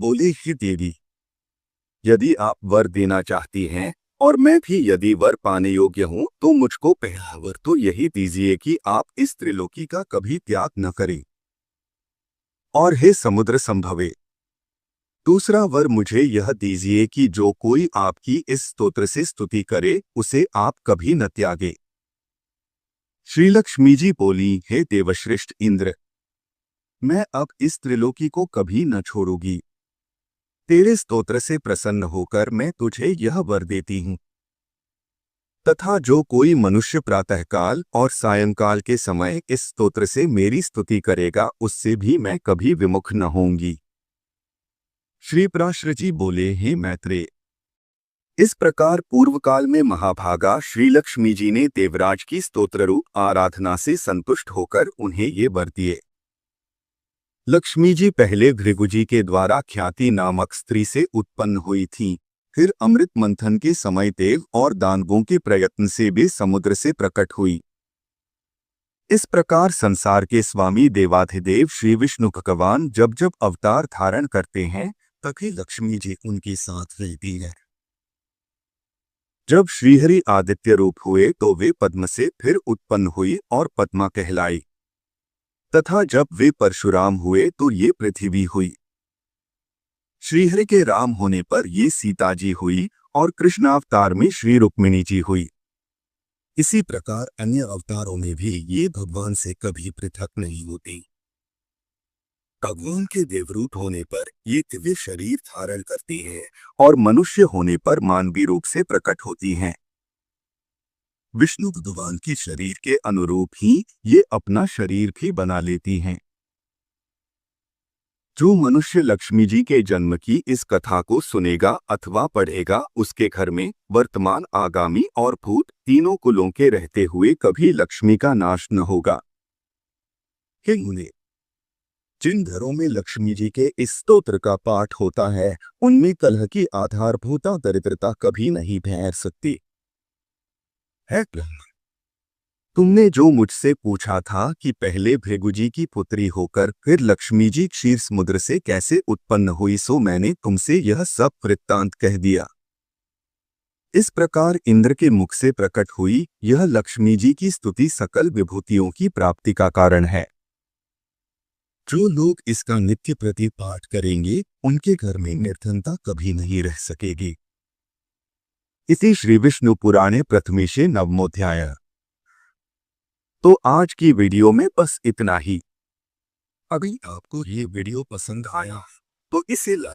बोले ही देवी, यदि आप वर देना चाहती हैं और मैं भी यदि वर पाने योग्य हूँ तो मुझको पहला वर तो यही दीजिए कि आप इस त्रिलोकी का कभी त्याग न करें और हे समुद्र संभवे, दूसरा वर मुझे यह दीजिए कि जो कोई आपकी इस स्तोत्र से स्तुति करे उसे आप कभी न त्यागे। श्री लक्ष्मी जी बोली, हे देवश्रेष्ठ इंद्र, मैं अब इस त्रिलोकी को कभी न छोड़ूंगी। तेरे स्तोत्र से प्रसन्न होकर मैं तुझे यह वर देती हूँ, तथा जो कोई मनुष्य प्रातःकाल और सायंकाल के समय इस स्तोत्र से मेरी स्तुति करेगा उससे भी मैं कभी विमुख न होंगी। श्री पराशर जी बोले, हे मैत्रेय, इस प्रकार पूर्व काल में महाभागा श्री लक्ष्मी जी ने देवराज की स्तोत्र रूप आराधना से संतुष्ट होकर उन्हें ये वर दिए। लक्ष्मी जी पहले भृगुजी के द्वारा ख्याति नामक स्त्री से उत्पन्न हुई थीं, फिर अमृत मंथन के समय देव और दानवों के प्रयत्न से वे समुद्र से प्रकट हुई। इस प्रकार संसार के स्वामी देवाधिदेव श्री विष्णु भगवान जब जब अवतार धारण करते हैं तभी लक्ष्मी जी उनके साथ रहती है। जब श्रीहरि आदित्य रूप हुए तो वे पद्म से फिर उत्पन्न हुई और पद्मा कहलाई, तथा जब वे परशुराम हुए तो ये पृथ्वी हुई। श्रीहरि के राम होने पर ये सीता जी हुई और कृष्णावतार में श्री रुक्मिणी जी हुई। इसी प्रकार अन्य अवतारों में भी ये भगवान से कभी पृथक नहीं होती। भगवान के देवरूप होने पर ये दिव्य शरीर धारण करती हैं और मनुष्य होने पर मानवी रूप से प्रकट होती हैं। विष्णु भगवान के शरीर के अनुरूप ही ये अपना शरीर भी बना लेती हैं। जो मनुष्य लक्ष्मी जी के जन्म की इस कथा को सुनेगा अथवा पढ़ेगा उसके घर में वर्तमान, आगामी और भूत तीनों कुलों के रहते हुए कभी लक्ष्मी का नाश न होगा। हे मुने, जिन घरों में लक्ष्मी जी के इस स्तोत्र का पाठ होता है उनमें कलह की आधारभूता दरिद्रता कभी नहीं ठहर सकती। है ब्रह्म, तुमने जो मुझसे पूछा था कि पहले भृगुजी की पुत्री होकर फिर लक्ष्मी जी क्षीर समुद्र से कैसे उत्पन्न हुई, सो मैंने तुमसे यह सब वृत्तांत कह दिया। इस प्रकार इंद्र के मुख से प्रकट हुई यह लक्ष्मी जी की स्तुति सकल विभूतियों की प्राप्ति का कारण है। जो लोग इसका नित्य प्रति पाठ करेंगे उनके घर में निर्धनता कभी नहीं रह सकेगी। इसी श्री विष्णु पुराणे प्रथमेशे नवमोध्याय। तो आज की वीडियो में बस इतना ही। अगर आपको ये वीडियो पसंद आया तो इसे लाइक